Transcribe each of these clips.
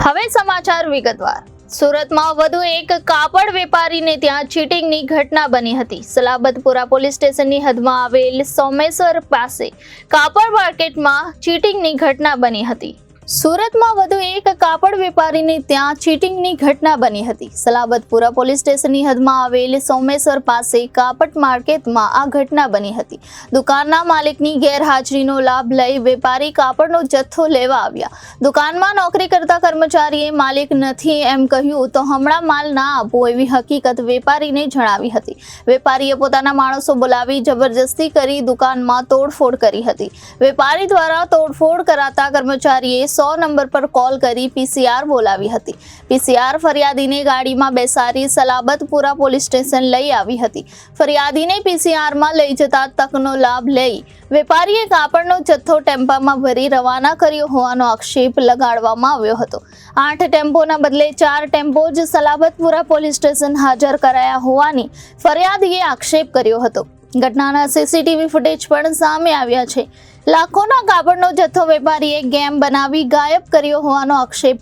હવે સમાચાર વિગતવાર। સુરતમાં વધુ એક કાપડ વેપારીને ત્યાં ચીટિંગની ઘટના બની હતી। સલાબતપુરા પોલીસ સ્ટેશનની હદમાં આવેલ સોમેશ્વર પાસે કાપડ માર્કેટમાં ચીટિંગની ઘટના બની હતી। સુરતમાં વધુ એક કાપડ વેપારીને ત્યાં ચીટિંગની ઘટના બની હતી। સલાબતપુરા પોલીસ સ્ટેશનની હદમાં આવેલ સોમેશ્વર પાસે કાપડ માર્કેટમાં આ ઘટના બની હતી। દુકાનના માલિકની ગેરહાજરીનો લાભ લઈ વેપારી કાપડનો જથ્થો લેવા આવ્યા। દુકાનમાં નોકરી કરતા કર્મચારીએ માલિક નથી એમ કહ્યું તો હમણાં માલ ના આપો એવી હકીકત વેપારીને જણાવી હતી। વેપારીએ પોતાના માણસો બોલાવી જબરજસ્તી કરી દુકાનમાં તોડફોડ કરી હતી। વેપારી દ્વારા તોડફોડ કરાતા કર્મચારીએ 100 નંબર પર કોલ કરી પીસીઆર બોલાવી હતી। પીસીઆર ફરિયાદીને ગાડીમાં બેસાડી સલાબતપુરા પોલીસ સ્ટેશન લઈ આવી હતી। ફરિયાદીને પીસીઆરમાં લઈ જતા તકનો લાભ લઈ વેપારીએ કાપડનો જથ્થો ટેમ્પામાં ભરી રવાના કર્યો હોવાનો આક્ષેપ લગાડવામાં આવ્યો હતો। 8 ટેમ્પોના બદલે 4 ટેમ્પો જ સલાબતપુરા પોલીસ સ્ટેશન હાજર કરાયા હોવાની ફરિયાદીએ આક્ષેપ કર્યો હતો। ઘટનાના સીસીટીવી ફૂટેજ પણ સામે આવ્યા છે। લાખોના કાપડનો જથ્થો વેપારીએ ગેમ બનાવી ગાયબ કર્યો હોવાનો આક્ષેપ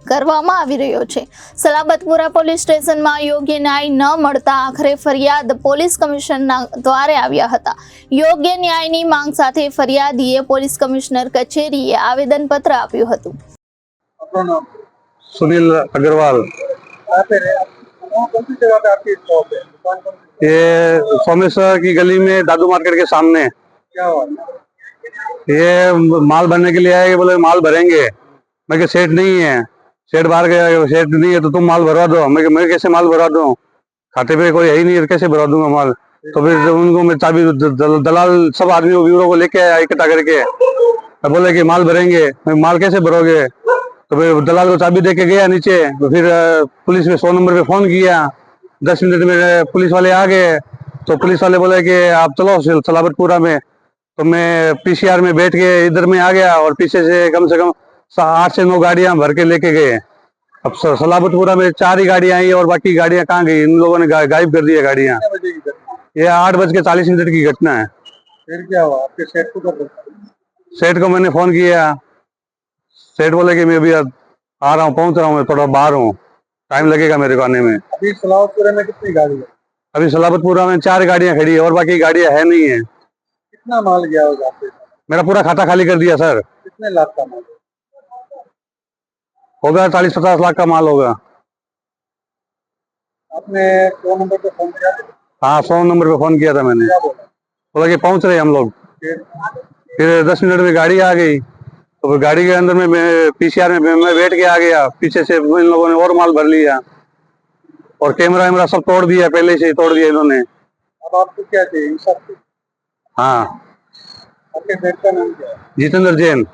કરવામાં આવી રહ્યો છે। સલાબતપુરા પોલીસ સ્ટેશનમાં યોગ્ય ન્યાય ન મળતા આખરે ફરિયાદ પોલીસ કમિશનરના દ્વારે આવ્યા હતા। યોગ્ય ન્યાયની માંગ સાથે ફરિયાદીએ પોલીસ કમિશનર કચેરીએ આવેદનપત્ર આપ્યું હતું। सुनील अग्रवाल, ये सोमेश्वर की गली में दादू मार्केट के सामने। क्या हुआ? ये माल भरने के लिए आए, बोले माल भरेंगे। मैं कि सेठ नहीं है, सेठ बाहर गया, सेठ नहीं है तो तुम माल भरवा दो। मैं कैसे माल भरवा दूं, खाते पे कोई है ही नहीं, कैसे भरवा दूंगा माल। तो फिर उनको मैं चाबी दलाल सब आदमी ब्यूरो को लेके आया इकट्ठा करके, बोले कि माल भरेंगे। मैं माल कैसे भरोगे, तो फिर दलाल को चाबी दे के गया नीचे। तो फिर पुलिस में 100 नंबर पे फोन किया। 10 मिनट में पुलिस वाले आ गए। तो पुलिस वाले बोले कि आप चलो सलाबतपुरा में। तो मैं पीसीआर में बैठ के इधर में आ गया और पीछे से कम 8 से 9 गाड़ियां भर के लेके गए। अब सलाबतपुरा में 4 ही गाड़ियां आई और बाकी गाड़ियां कहाँ गई, इन लोगों ने गायब कर दी है गाड़ियां। ये 8:40 की घटना है। फिर क्या हुआ? आपके सेठ को कर दो। सेठ को मैंने फोन किया, सेठ बोले कि मैं अभी आ रहा हूँ, पहुंच रहा हूँ, मैं थोड़ा बाहर हूँ, टाइम लगेगा मेरे को आने में। अभी सलाबतपुरा में कितनी गाड़ी है? अभी सलाबतपुरा में 4 गाड़ियां खड़ी है और बाकी गाड़ियां है नहीं है। कितना माल गया होगा आपके? मेरा पूरा खाता खाली कर दिया सर। कितने लाख का माल होगा 40-50 लाख का माल होगा। आपने 100 नंबर पे फोन किया? हाँ 100 नंबर पे फोन किया था मैंने। क्या बोला? बोला कि पहुंच रहे हम लोग। फिर 10 मिनट में गाड़ी आ गई। तो फिर गाड़ी के अंदर में मैं पीसीआर में मैं बैठ के आ गया। पीछे से इन लोगों ने और माल भर लिया और कैमरा वैमरा सब तोड़ दिया, पहले से ही तोड़ दिया इन्होंने। अब आपको क्या चाहिए? इंसाफ चाहिए? हाँ, आपके सेठ का नाम क्या है? जितेंद्र जैन।